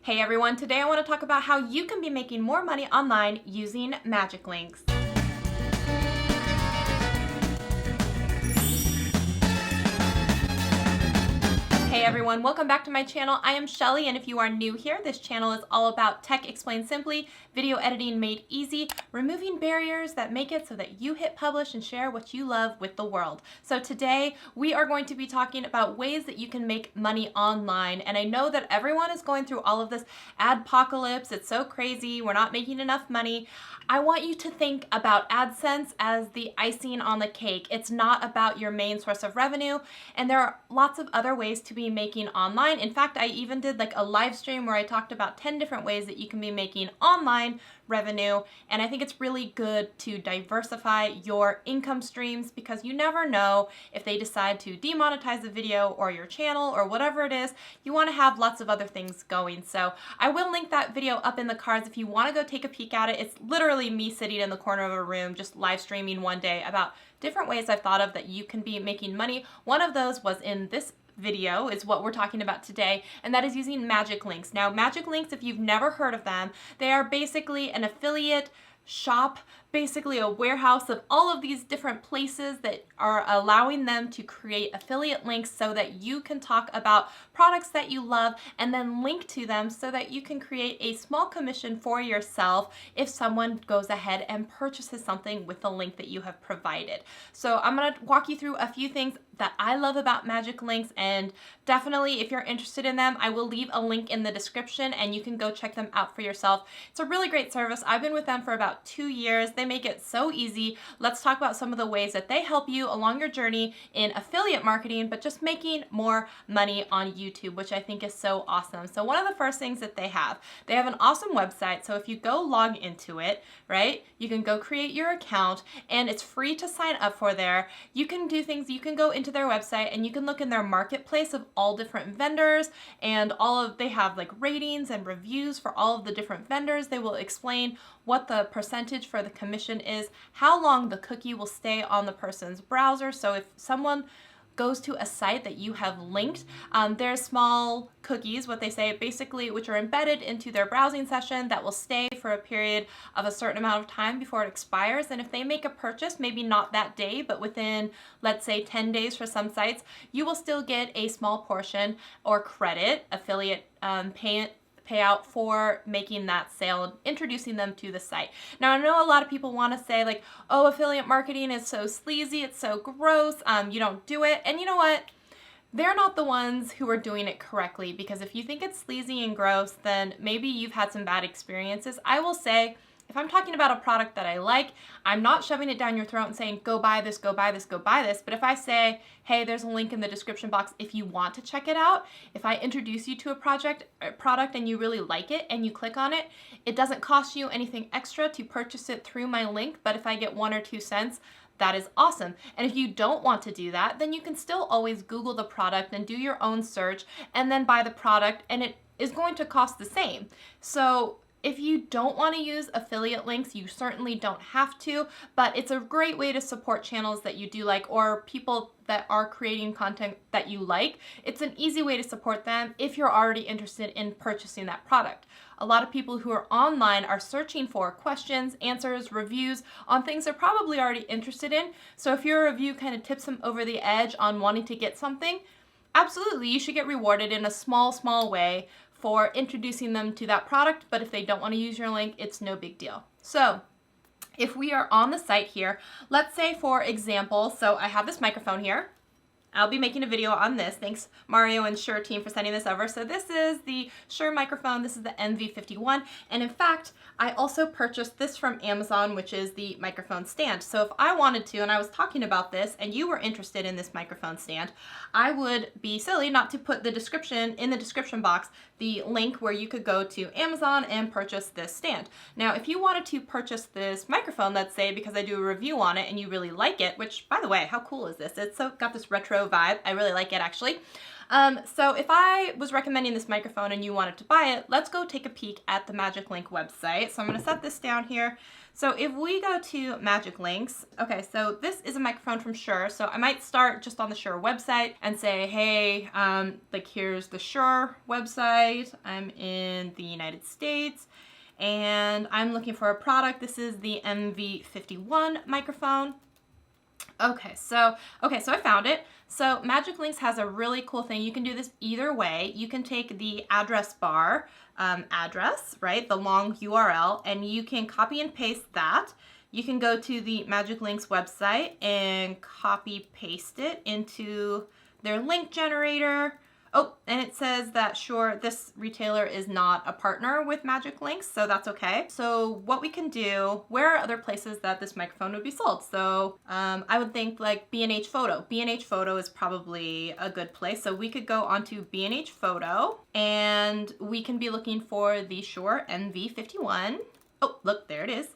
Hey everyone, today I want to talk about how you can be making more money online using magic links. Hey everyone, welcome back to my channel. I am Shelly, and if you are new here, this channel is all about tech explained simply, video editing made easy, removing barriers that make it so that you hit publish and share what you love with the world. So today we are going to be talking about ways that you can make money online. And I know that everyone is going through all of this adpocalypse. It's so crazy. We're not making enough money. I want you to think about AdSense as the icing on the cake. It's not about your main source of revenue, and there are lots of other ways to be making online. In fact, I even did like a live stream where I talked about 10 different ways that you can be making online revenue, and I think it's really good to diversify your income streams because you never know if they decide to demonetize the video or your channel or whatever it is. You want to have lots of other things going. So I will link that video up in the cards if you want to go take a peek at it. It's literally me sitting in the corner of a room just live streaming one day about different ways I've thought of that you can be making money. One of those was in this video is what we're talking about today, and that is using magic links. Now, magic links, if you've never heard of them, they are basically an affiliate shop, basically a warehouse of all of these different places that are allowing them to create affiliate links so that you can talk about products that you love and then link to them so that you can create a small commission for yourself if someone goes ahead and purchases something with the link that you have provided. So I'm going to walk you through a few things that I love about magic links, and definitely if you're interested in them, I will leave a link in the description and you can go check them out for yourself. It's a really great service. I've been with them for about 2 years. They make it so easy. Let's talk about some of the ways that they help you along your journey in affiliate marketing, but just making more money on YouTube, which I think is so awesome. So one of the first things that they have an awesome website. So if you go log into it, right, you can go create your account and it's free to sign up for there. You can do things, you can go into their website and you can look in their marketplace of all different vendors, and they have like ratings and reviews for all of the different vendors. They will explain what the percentage for the commission is, how long the cookie will stay on the person's browser. So if someone goes to a site that you have linked, there's small cookies, what they say, basically, which are embedded into their browsing session that will stay for a period of a certain amount of time before it expires. And if they make a purchase, maybe not that day, but within, let's say 10 days for some sites, you will still get a small portion or credit, affiliate payout for making that sale and introducing them to the site. Now, I know a lot of people want to say like, oh, affiliate marketing is so sleazy, it's so gross, you don't do it. And you know what? They're not the ones who are doing it correctly, because if you think it's sleazy and gross, then maybe you've had some bad experiences. I will say, if I'm talking about a product that I like, I'm not shoving it down your throat and saying, go buy this, go buy this, go buy this. But if I say, hey, there's a link in the description box if you want to check it out, if I introduce you to a product and you really like it and you click on it, it doesn't cost you anything extra to purchase it through my link. But if I get 1 or 2 cents, that is awesome. And if you don't want to do that, then you can still always Google the product and do your own search and then buy the product, and it is going to cost the same. So if you don't want to use affiliate links, you certainly don't have to, but it's a great way to support channels that you do like, or people that are creating content that you like. It's an easy way to support them if you're already interested in purchasing that product. A lot of people who are online are searching for questions, answers, reviews on things they're probably already interested in. So if your review kind of tips them over the edge on wanting to get something, absolutely, you should get rewarded in a small way for introducing them to that product. But if they don't want to use your link, it's no big deal. So if we are on the site here, let's say for example, so I have this microphone here. I'll be making a video on this. Thanks Mario and Shure team for sending this over. So this is the Shure microphone. This is the MV51. And in fact, I also purchased this from Amazon, which is the microphone stand. So if I wanted to, and I was talking about this and you were interested in this microphone stand, I would be silly not to put in the description box the link where you could go to Amazon and purchase this stand. Now, if you wanted to purchase this microphone, let's say because I do a review on it and you really like it, which by the way, how cool is this? It's got this retro vibe. I really like it actually. So if I was recommending this microphone and you wanted to buy it, let's go take a peek at the Magic Link website. So I'm going to set this down here. So if we go to Magic Links, okay, so this is a microphone from Shure. So I might start just on the Shure website and say, hey, like here's the Shure website. I'm in the United States and I'm looking for a product. This is the MV51 microphone. Okay, so I found it. So Magic Links has a really cool thing. You can do this either way. You can take the address bar address, right, the long URL, and you can copy and paste that. You can go to the Magic Links website and copy paste it into their link generator. Oh, and it says that sure, this retailer is not a partner with Magic Links, so that's okay. So what we can do, where are other places that this microphone would be sold? So I would think like B&H Photo. B&H Photo is probably a good place. So we could go onto B&H Photo and we can be looking for the Shure MV51. Oh, look, there it is.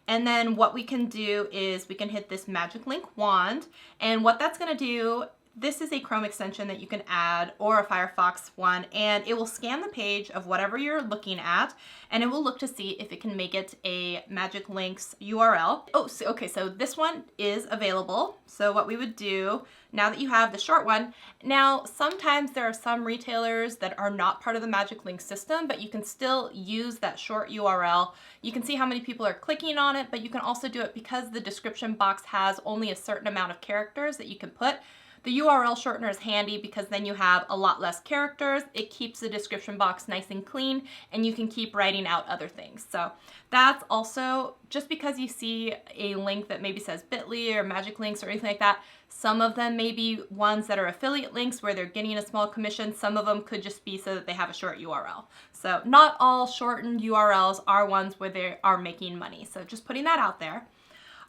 And then what we can do is we can hit this Magic Link wand, and what that's gonna do, this is a Chrome extension that you can add or a Firefox one, and it will scan the page of whatever you're looking at and it will look to see if it can make it a Magic Links URL. Oh, so, okay, so this one is available. So what we would do now that you have the short one, now sometimes there are some retailers that are not part of the Magic Links system, but you can still use that short URL. You can see how many people are clicking on it, but you can also do it because the description box has only a certain amount of characters that you can put. The URL shortener is handy because then you have a lot less characters. It keeps the description box nice and clean and you can keep writing out other things. So that's also, just because you see a link that maybe says bit.ly or Magic Links or anything like that, some of them may be ones that are affiliate links where they're getting a small commission. Some of them could just be so that they have a short URL. So not all shortened URLs are ones where they are making money. So just putting that out there.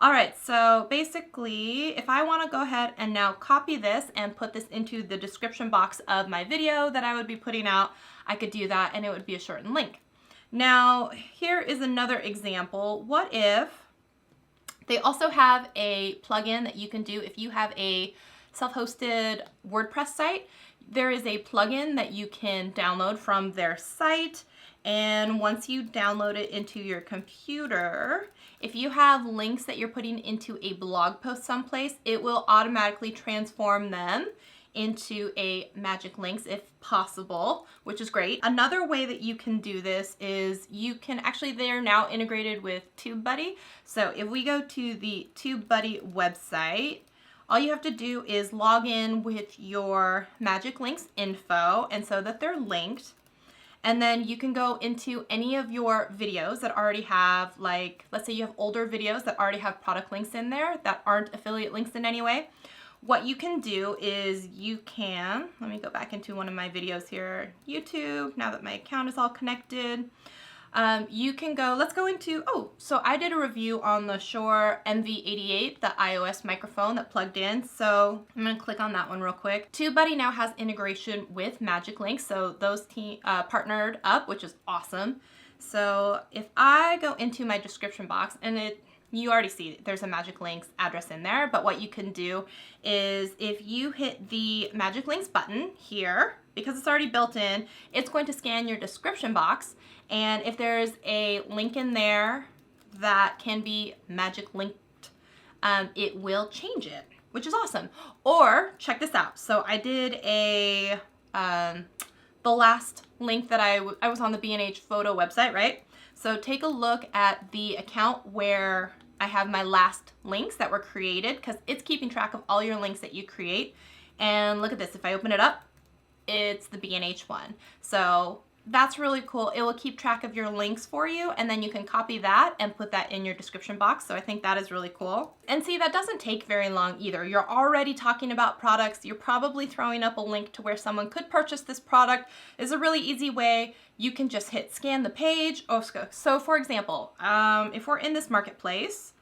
All right, so basically, if I want to go ahead and now copy this and put this into the description box of my video that I would be putting out, I could do that and it would be a shortened link. Now, here is another example. What if they also have a plugin that you can do if you have a self-hosted WordPress site? There is a plugin that you can download from their site, and once you download it into your computer, if you have links that you're putting into a blog post someplace, it will automatically transform them into a Magic Links if possible, which is great. Another way that you can do this is you can actually, they're now integrated with TubeBuddy. So if we go to the TubeBuddy website, all you have to do is log in with your Magic Links info and so that they're linked. And then you can go into any of your videos that already have, like, let's say you have older videos that already have product links in there that aren't affiliate links in any way. What you can do is you can, let me go back into one of my videos here, YouTube, now that my account is all connected. You can go, let's go into, so I did a review on the Shure MV88, the iOS microphone that plugged in. So I'm going to click on that one real quick. TubeBuddy now has integration with Magic Links, so those partnered up, which is awesome. So if I go into my description box, and you already see there's a Magic Links address in there, but what you can do is if you hit the Magic Links button here, because it's already built in, it's going to scan your description box, and if there's a link in there that can be Magic Linked, it will change it, which is awesome. Or check this out. So I did a, the last link that I was on the B&H Photo website, right? So take a look at the account where I have my last links that were created, because it's keeping track of all your links that you create. And look at this, if I open it up, it's the B&H one. So that's really cool. It will keep track of your links for you, and then you can copy that and put that in your description box. So I think that is really cool. And see, that doesn't take very long either. You're already talking about products. You're probably throwing up a link to where someone could purchase this product. It's a really easy way. You can just hit scan the page. So for example, if we're in this marketplace,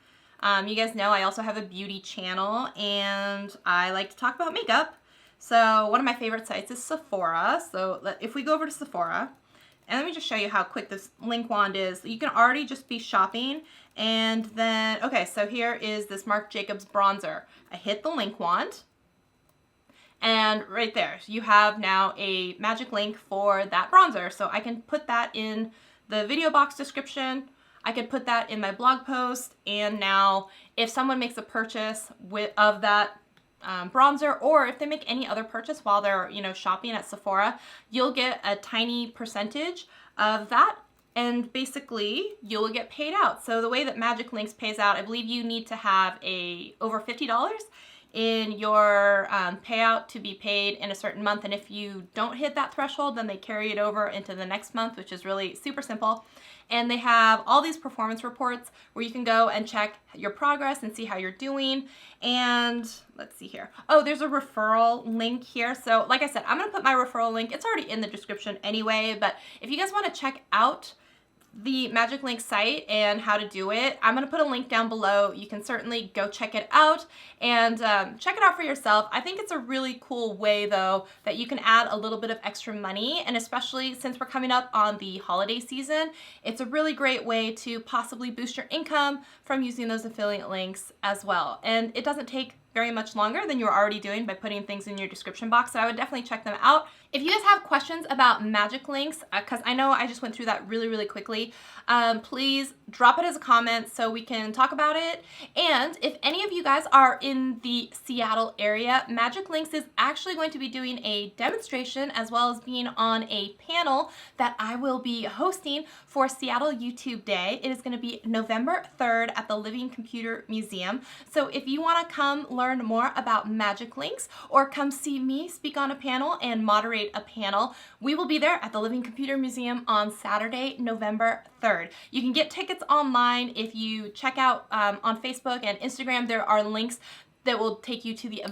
you guys know I also have a beauty channel and I like to talk about makeup. So one of my favorite sites is Sephora. So if we go over to Sephora, and let me just show you how quick this link wand is. You can already just be shopping, and then, okay, so here is this Marc Jacobs bronzer. I hit the link wand, And right there, you have now a magic link for that bronzer. So I can put that in the video box description. I could put that in my blog post. And now if someone makes a purchase of that bronzer, or if they make any other purchase while they're, you know, shopping at Sephora, you'll get a tiny percentage of that. And basically you'll get paid out. So the way that Magic Links pays out, I believe you need to have over $50 in your payout to be paid in a certain month. And if you don't hit that threshold, then they carry it over into the next month, which is really super simple. And they have all these performance reports where you can go and check your progress and see how you're doing. And let's see here. Oh, there's a referral link here. So like I said, I'm gonna put my referral link. It's already in the description anyway, but if you guys wanna check out the Magic Link site and how to do it, I'm going to put a link down below. You can certainly go check it out and check it out for yourself. I think it's a really cool way though that you can add a little bit of extra money, and especially since we're coming up on the holiday season, it's a really great way to possibly boost your income from using those affiliate links as well. And it doesn't take very much longer than you're already doing by putting things in your description box. So I would definitely check them out. If you guys have questions about Magic Links, because I know I just went through that really quickly, please drop it as a comment so we can talk about it. And if any of you guys are in the Seattle area, Magic Links is actually going to be doing a demonstration as well as being on a panel that I will be hosting for Seattle YouTube Day. It is going to be November 3rd at the Living Computer Museum. So if you want to come learn more about Magic Links or come see me speak on a panel and moderate a panel, we will be there at the Living Computer Museum on Saturday, November 3rd. You can get tickets online. If you check out on Facebook and Instagram, there are links that will take you to the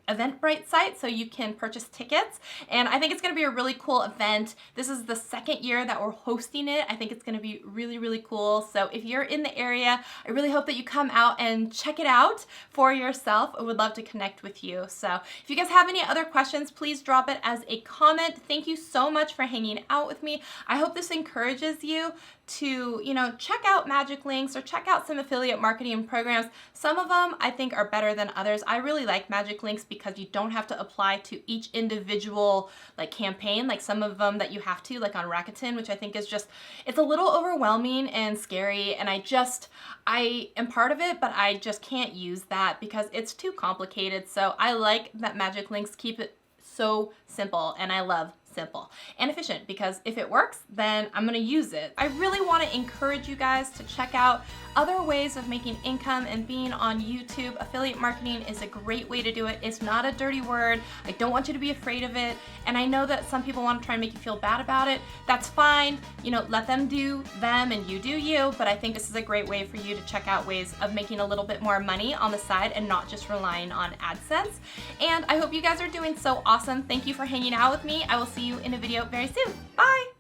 Eventbrite site so you can purchase tickets. And I think it's going to be a really cool event. This is the second year that we're hosting it. I think it's going to be really cool. So if you're in the area, I really hope that you come out and check it out for yourself. I would love to connect with you. So if you guys have any other questions, please drop it as a comment. Thank you so much for hanging out with me. I hope this encourages you to, you know, check out Magic Links or check out some affiliate marketing programs. Some of them I think are better than others. I really like Magic Links because you don't have to apply to each individual like campaign, like some of them that you have to, like on Rakuten, which I think is just, it's a little overwhelming and scary, and I am part of it, but I just can't use that because it's too complicated. So I like that Magic Links keep it so simple, and I love simple and efficient, because if it works, then I'm gonna use it. I really want to encourage you guys to check out other ways of making income and being on YouTube. Affiliate marketing is a great way to do it. It's not a dirty word. I don't want you to be afraid of it. And I know that some people want to try and make you feel bad about it. That's fine. You know, let them do them and you do you. But I think this is a great way for you to check out ways of making a little bit more money on the side and not just relying on AdSense. And I hope you guys are doing so awesome. Thank you for hanging out with me. I will see you in a video very soon. Bye.